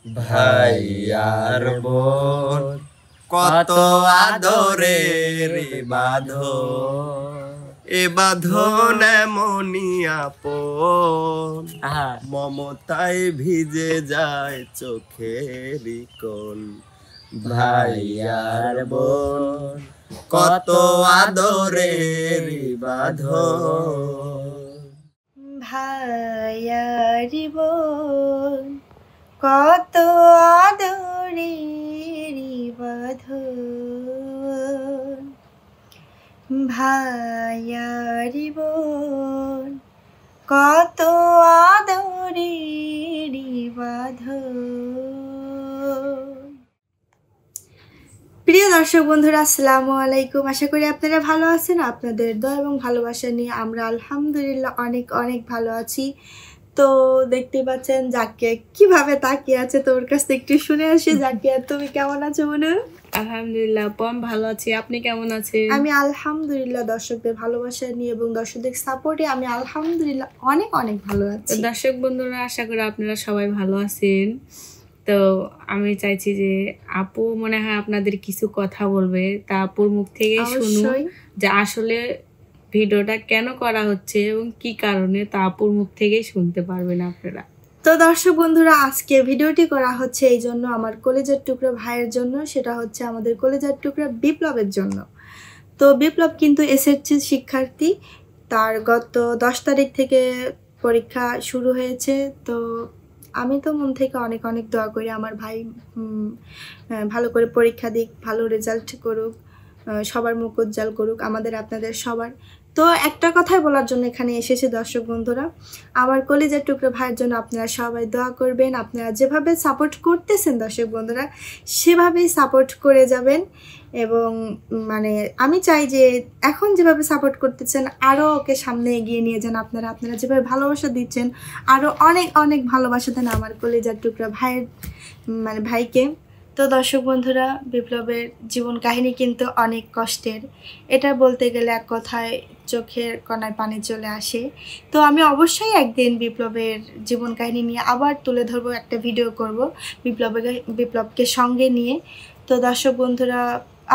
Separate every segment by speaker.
Speaker 1: ভাই আর বোন কত আদরের বাঁধন, এ বাঁধন এমনই আপন, মমতায় ভিজে যায় চোখের কোণ। ভাই আর বোন কত আদরের বাঁধন।
Speaker 2: ভাই আর বোন কত আদরের বাঁধন, ভাই আর বোন কত আদরের বাঁধন। প্রিয় দর্শক বন্ধুরা, আসসালামু আলাইকুম। আশা করি আপনারা ভালো আছেন। আপনাদের দয়া এবং ভালোবাসা নিয়ে আমরা আলহামদুলিল্লাহ অনেক অনেক ভালো আছি। তো দেখতে পাচ্ছেন জাকিয়া কিভাবে তাকিয়ে আছে, তো ওর কাছ থেকে একটু শুনে আসি। জাকিয়া, তুমি কেমন আছো মনে?
Speaker 3: আলহামদুলিল্লাহ পম ভালো আছি, আপনি কেমন আছেন?
Speaker 2: আমি আলহামদুলিল্লাহ দর্শকদের ভালোবাসা নিয়ে এবং দর্শকদের সাপোর্টে আমি আলহামদুলিল্লাহ অনেক অনেক ভালো আছি।
Speaker 3: দর্শক বন্ধুরা, আশা করি আপনারা সবাই ভালো আছেন। তো আমি চাইছি যে আপু মনে হয় আপনাদের কিছু কথা বলবে, তা আপুর মুখ থেকে শুনুন যে আসলে ভিডিওটা কেন করা হচ্ছে এবং কি কারণে, তা আপুর মুখ থেকেই শুনতে পারবেন আপনারা।
Speaker 2: তো দর্শক বন্ধুরা, আজকে ভিডিওটি করা হচ্ছে এই জন্য, আমার কলেজের টুকরা ভাইয়ের জন্য। সেটা হচ্ছে আমাদের কলেজের টুকরা বিপ্লবের জন্য। তো বিপ্লব কিন্তু এসএসসি শিক্ষার্থী, তার গত 10 তারিখ থেকে পরীক্ষা শুরু হয়েছে। তো আমি তো মন থেকে অনেক অনেক দোয়া করি আমার ভাই ভালো করে পরীক্ষা দিক, ভালো রেজাল্ট করুক, সবার মুখ উজ্জ্বল করুক, আমাদের আপনাদের সবার। তো একটা কথাই বলার জন্য এখানে এসেছে দর্শক বন্ধুরা, আমার কলেজের টুকরো ভাইয়ের জন্য আপনারা সবাই দোয়া করবেন। আপনারা যেভাবে সাপোর্ট করতেছেন দর্শক বন্ধুরা, সেভাবেই সাপোর্ট করে যাবেন। এবং মানে আমি চাই যে এখন যেভাবে সাপোর্ট করতেছেন আরও ওকে সামনে এগিয়ে নিয়ে যান। আপনারা যেভাবে ভালোবাসা দিচ্ছেন, আরও অনেক অনেক ভালোবাসা দেন আমার কলেজের টুকরা ভাইয়ের ভাইকে। তো দর্শক বন্ধুরা, বিপ্লবের জীবন কাহিনী কিন্তু অনেক কষ্টের। এটা বলতে গেলে এক কথায় চোখের কোণায় পানি চলে আসে। তো আমি অবশ্যই একদিন বিপ্লবের জীবন কাহিনী নিয়ে আবার তুলে ধরবো, একটা ভিডিও করব বিপ্লবকে সঙ্গে নিয়ে। তো দর্শক বন্ধুরা,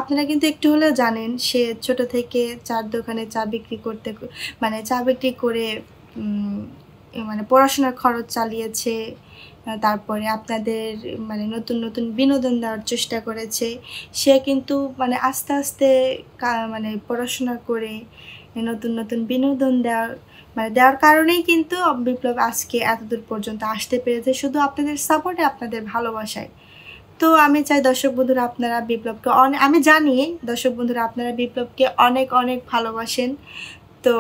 Speaker 2: আপনারা কিন্তু একটু হলেও জানেন সে ছোট থেকে চার দোকানে চা বিক্রি করে পড়াশোনার খরচ চালিয়েছে। তারপরে আপনাদের নতুন নতুন বিনোদন দেওয়ার চেষ্টা করেছে। সে কিন্তু আস্তে আস্তে পড়াশোনা করে নতুন নতুন বিনোদন দেওয়ার কারণেই কিন্তু বিপ্লব আজকে এতদূর পর্যন্ত আসতে পেরেছে, শুধু আপনাদের সাপোর্টে, আপনাদের ভালোবাসায়। তো আমি চাই দর্শক বন্ধুরা, আপনারা বিপ্লবকে আমি জানি দর্শক বন্ধুরা আপনারা বিপ্লবকে অনেক অনেক ভালোবাসেন। তো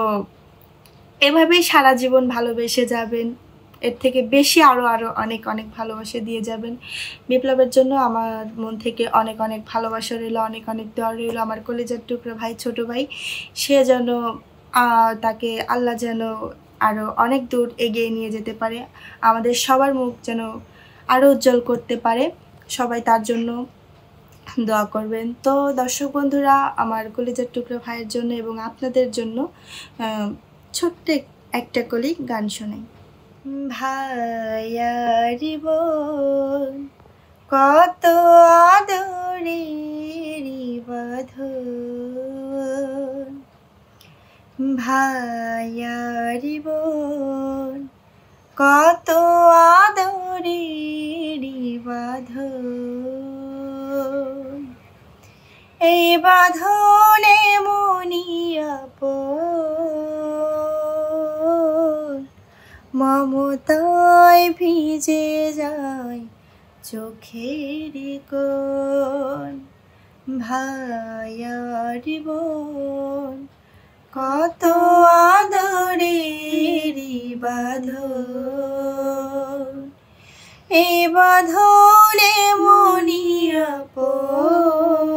Speaker 2: এভাবেই সারা জীবন ভালোবেসে যাবেন, এর থেকে বেশি আরও অনেক অনেক ভালোবাসা দিয়ে যাবেন। বিপ্লবের জন্য আমার মন থেকে অনেক অনেক ভালোবাসা রইল, অনেক অনেক দোয়া রইল। আমার কলেজের টুকরো ভাই, ছোট ভাই, সে যেন তাকে আল্লাহ যেন আরও অনেক দূর এগিয়ে নিয়ে যেতে পারে, আমাদের সবার মুখ যেন আরও উজ্জ্বল করতে পারে। সবাই তার জন্য দোয়া করবেন। তো দর্শক বন্ধুরা, আমার কলেজের টুকরো ভাইয়ের জন্য এবং আপনাদের জন্য ছোট্ট একটা কলি গান শোনাই। ভাই আর বোন কত আদরের বাঁধন, ভাই আর বোন কত আদরের বাঁধন, এই বাঁধনে আপন, মমতায় ভিজে যায় চোখের কোণ, ভাই আর বোন কত আদরের বাঁধন, এই বাঁধনে আপন,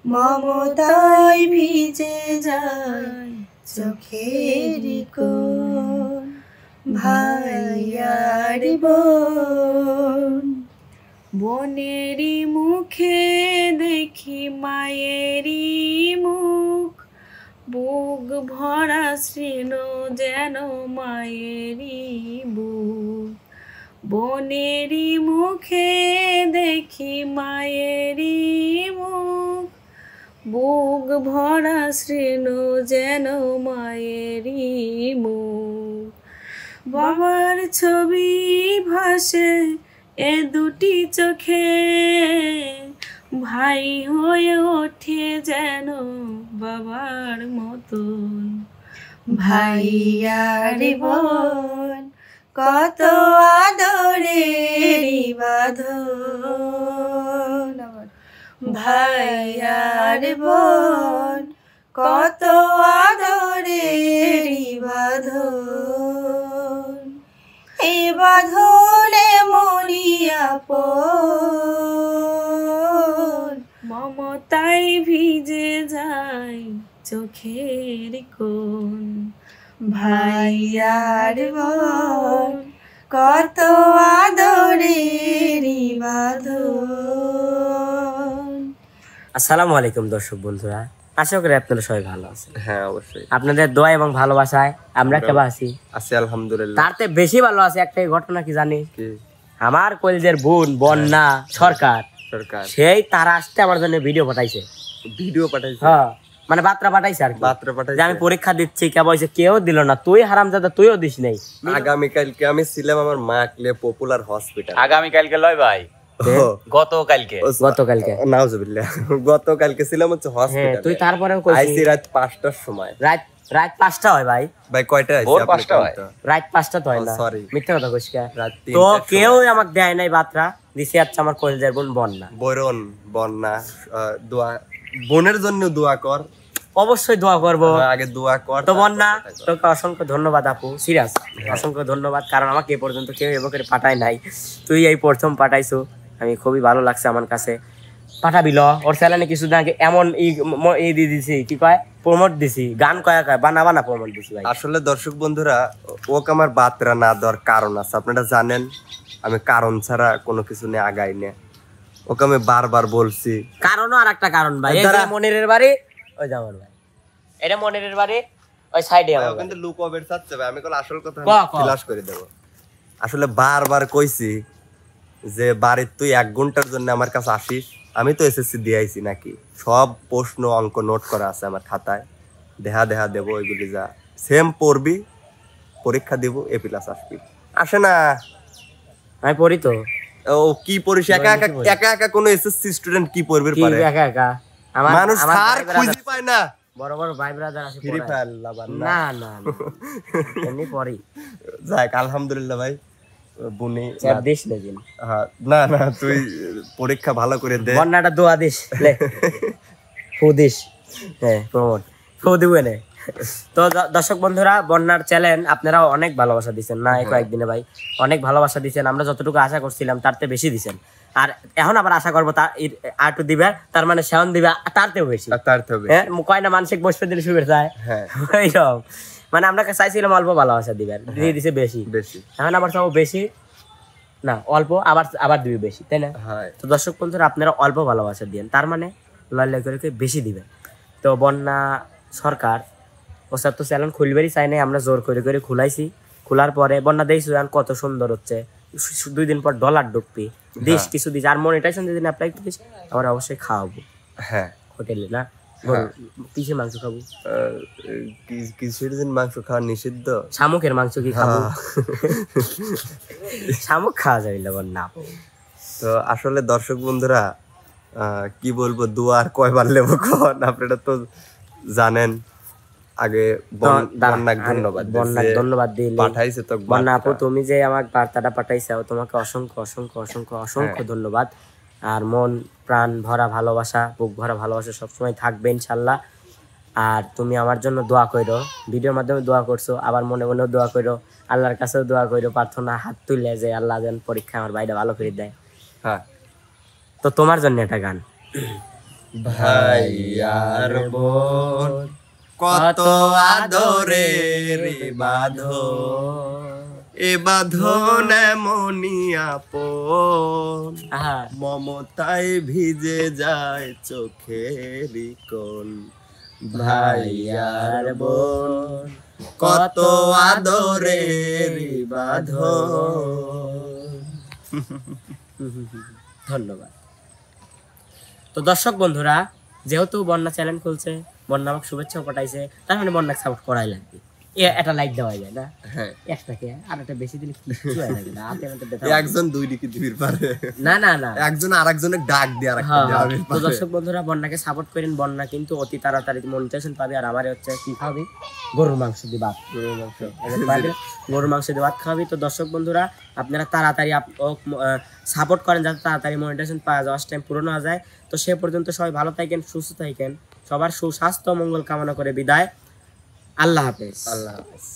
Speaker 2: মমতায় ভিজে যায় চোখের কোণ, ভাই আর বোন।
Speaker 3: বোনেরই মুখে দেখি মায়েরই মুখ, বুক ভরা শ্রীন যেন মায়েরই বুক। বোনেরই মুখে দেখি মায়েরই মুখ, বুক ভরা শৃণ যেন মায়েরই মুখ। বাবার ছবি ভাসে এ দুটি চোখে, ভাই হয়ে ওঠে যেন বাবার মতন।
Speaker 2: ভাই আর বোন কত আদরের বাঁধন, ভাই আর বোন কত আদরের বাঁধন, এই বাঁধনে মরিয়া আপন,
Speaker 3: মমতাই ভিজে যায় চোখের কোণ।
Speaker 2: ভাই আর বোন কত আদরের বাঁধন।
Speaker 4: আসসালামু আলাইকুম দর্শক বন্ধুরা, আশা করি আপনারা সবাই ভালো আছেন।
Speaker 1: হ্যাঁ অবশ্যই
Speaker 4: আপনাদের দোয়া এবং ভালোবাসায় আমরা কেমন আছি?
Speaker 1: আছি আলহামদুলিল্লাহ।
Speaker 4: তারতে বেশি ভালো আছে একটাই ঘটনা কি জানি,
Speaker 1: কি
Speaker 4: আমার কলেজের বোন বন্যা সরকার
Speaker 1: সরকার
Speaker 4: সেই তারা আসতে আমার জন্য ভিডিও পাঠাইছে।
Speaker 1: ভিডিও পাঠাইছে?
Speaker 4: হ্যাঁ মানে বার্তা পাঠাইছে আর কি।
Speaker 1: বার্তা পাঠাইছে
Speaker 4: যে আমি পরীক্ষা দিচ্ছি, কে বলছে কেউ দিল না, তুই হারামজাদা তুইও দিস নাই।
Speaker 1: আগামীকালকে আমি ছিলাম আমার মাকলে পপুলার হসপিটাল।
Speaker 5: আগামীকালকে লয় ভাই, গতকালকে
Speaker 4: গতকালকে
Speaker 1: নাউজুবিল্লাহ, গতকালকে ছিলাম হচ্ছে
Speaker 4: হ্যাঁ,
Speaker 1: হসপিটাল।
Speaker 4: তুই তারপরেও
Speaker 1: আইসি রাত 5টার সময়।
Speaker 4: রাত 5টা হয় ভাই,
Speaker 1: ভাই কয়টা আইসি?
Speaker 5: ভোর
Speaker 1: আপনি
Speaker 5: 5টা হয়।
Speaker 1: কোনটা?
Speaker 4: রাত 5টা তো হয় না,
Speaker 1: sorry।
Speaker 4: মিথ্যা কথা কইস কে?
Speaker 1: রাত
Speaker 4: তো
Speaker 1: 3টার
Speaker 4: কেউ
Speaker 1: সময়।
Speaker 4: আমাকে দেয় নাই বার্তা দিছে আচ্ছা আমার কলেজের বোন বন্যা।
Speaker 1: বরণ বন্যা দোয়া, বোনের জন্য দোয়া কর।
Speaker 4: অবশ্যই দোয়া করবো।
Speaker 1: আগে দোয়া কর।
Speaker 4: তো বন্যা তোকে অসংখ্য ধন্যবাদ আপু, সিরিয়াস অসংখ্য ধন্যবাদ, কারণ আমাকে এ পর্যন্ত কেউ এভাবে পাঠায় নাই, তুই এই প্রথম পাঠাইছো, আমি খুবই ভালো লাগছে আমার কাছে। পাঠাবি ল, ওর চ্যানেলে কিছুদিন আগে এমন ই দিয়ে দিছি, কি কয় প্রমোট দিছি, গান কয়া কয় বানা প্রমোট দিছি ভাই।
Speaker 1: আসলে দর্শক বন্ধুরা, ওকে আমার বাতরা না দেওয়ার কারণ আছে, আপনারা জানেন আমি কারণ ছাড়া কোনো কিছু নিয়ে আগাই না। ওকে আমি বারবার বলছি।
Speaker 4: কারণও আর একটা কারণ ভাই, এই যে মনিরের বাড়ি ওই যে আমার ভাই, এটা মনিরের বাড়ি ওই সাইডে আমার বাড়ি।
Speaker 1: কিন্তু লুক ওভার চাচ্ছে ভাই, আমি কল আসল কথা
Speaker 4: ক।
Speaker 1: ফ্ল্যাশ করে দেব। আসলে বারবার কইছি যে বাড়ির তুই 1 ঘন্টার জন্য আমার কাছে আসিস, আমি তো এসএসসি দিয়ে আইছি নাকি, সব প্রশ্ন অঙ্ক নোট করা আছে আমার খাতায়, দেহা দেবো, ওইগুলি যা সেম পড়বি, পরীক্ষা দিব, A+ আসবি। আসে না,
Speaker 4: আমি পড়ি তো।
Speaker 1: ও কি পড়িস? একা একা কোন এসএসসি স্টুডেন্ট কি পড়বে
Speaker 4: কি
Speaker 1: পারে?
Speaker 4: একা একা আমার
Speaker 1: মানুষ
Speaker 4: আমার
Speaker 1: আর
Speaker 4: ভাই
Speaker 1: খুঁজে পায় না।
Speaker 4: বড় বড় ভাই ব্রাদার আছে
Speaker 1: ফ্রি
Speaker 4: পড়ায়।
Speaker 1: ফায়ার লাভার না।
Speaker 4: না না না, এমনি পড়ি।
Speaker 1: যাক আলহামদুলিল্লাহ ভাই, বুনি
Speaker 4: চাপ দিস না দিন,
Speaker 1: হ্যাঁ, না না তুই পরীক্ষা ভালো করে দে।
Speaker 4: বন্যাটা দোয়া দিস লে, ফু দিস, হ্যাঁ প্রমোট ফু দিবে না। তো দর্শক বন্ধুরা, বন্যার চ্যানেল আপনারা অনেক ভালোবাসা দিচ্ছেন না, এই কয়েকদিনে ভাই অনেক ভালোবাসা দিচ্ছেন, আমরা যতটুকু আশা করছিলাম তার থেকে বেশি দিচ্ছেন, আর এখন আবার আশা করবো তার আর একটু দিবে, তার মানে সেওন দিবে তার থেকেও বেশি।
Speaker 1: তার হবে
Speaker 4: হ্যাঁ, কয় না মানসিক বসবে দিলে শুভেচ্ছা চায়,
Speaker 1: হ্যাঁ
Speaker 4: এইসব মানে আমরা চাইছিলাম অল্প ভালোবাসা দিবেন, দিয়ে দিছে বেশি,
Speaker 1: বেশি।
Speaker 4: এখন আবার সব বেশি না অল্প, আবার দিবে বেশি, তাই না?
Speaker 1: হ্যাঁ
Speaker 4: তো দর্শক বন্ধুরা, আপনারা অল্প ভালোবাসা দিবেন, তার মানে লয় করে বেশি দিবেন। তো বন্যা সরকার ওসব তো চ্যানেল খুলবেরই চাই নাই, আমরা জোর করে খুলাইছি, খোলার পরে বন্যা দেখছি কত সুন্দর হচ্ছে, 2 দিন পর ডলার ঢুকবি, দিস কিছু দিস, আর মনিটাইজেশন যেদিন অ্যাপ্লাই করিস আমরা অবশ্যই খাওয়াবো
Speaker 1: হ্যাঁ।
Speaker 4: হোটেলে, না কিসের মাংস খাবো?
Speaker 1: কিছুর দিন মাংস খাওয়া নিষিদ্ধ।
Speaker 4: শামুকের মাংস কি খাবো? শামুক খাওয়া যাবে না বন্যা।
Speaker 1: তো আসলে দর্শক বন্ধুরা, কি বলবো, দুয়ার কয়বার লেবো কন, আপনারা তো জানেন। আগে বন্যাকে ধন্যবাদ,
Speaker 4: বন্যাকে ধন্যবাদ দিলে
Speaker 1: পাঠাইছে তো
Speaker 4: বন্যা আপু, তুমি যে আমার বার্তাটা পাঠাইছো তোমাকে অসংখ্য অসংখ্য অসংখ্য অসংখ্য ধন্যবাদ, আর মন প্রাণ ভরা ভালোবাসা, বুক ভরা ভালোবাসা সবসময় থাকবে ইনশাল্লাহ। আর তুমি আমার জন্য দোয়া করো, ভিডিওর মাধ্যমে দোয়া করছো, আবার মনে মনেও দোয়া করো, আল্লাহর কাছেও দোয়া করো, প্রার্থনা হাত তুললে যে আল্লাহ যেন পরীক্ষা আমার ভাইটা ভালো করে দেয়।
Speaker 1: হ্যাঁ,
Speaker 4: তো তোমার জন্য একটা গান।
Speaker 1: ভাই আর বোন কত আদরের বাঁধন, এ বাঁধন এমনই আপন, মমতায় ভিজে যায় চোখের কোণ। ভাই আর বোন কত আদরের বাঁধন,
Speaker 4: ধন্যবাদ। তো দর্শক বন্ধুরা, যেহেতু বন্যা চ্যানেল খুলছে, বন্যা আমাকে শুভেচ্ছা পাঠাইছে, তার মানে বন্যাকে সাপোর্ট করাই লাগবে। একটা লাইক দেওয়া যায় না?
Speaker 1: হ্যাঁ,
Speaker 4: একটাকে আর একটা বেশি দিলে কিছু হয় না, হাতে হাতে ব্যথা।
Speaker 1: একজন দুই দিকে দিবির পারে,
Speaker 4: না না না,
Speaker 1: একজন আরেকজনের ডাক দিয়ে আরেকটা
Speaker 4: হ্যাঁ।
Speaker 1: দেওয়ার
Speaker 4: তো দর্শক বন্ধুরা, বন্যাকে সাপোর্ট করেন। বন্যা কিন্তু অতি তাড়াতাড়ি মনিটাইজেশন পাবে। আর আমারে হচ্ছে কি খাওয়াবি? গরুর মাংস দিয়ে ভাত। গরুর মাংস দিয়ে ভাত খাওয়াবি। তো দর্শক বন্ধুরা, আপনারা তাড়াতাড়ি সাপোর্ট করেন যাতে তাড়াতাড়ি মনিটাইজেশন পাওয়া যাওয়ার টাইম পূরণ হয়ে যায়। তো সে পর্যন্ত সবাই ভালো থাকেন, সুস্থ থাকেন, সবার সুস্বাস্থ্য মঙ্গল কামনা করে বিদায়। আল্লাহ হাফেজ।
Speaker 1: আল্লাহ হাফেজ।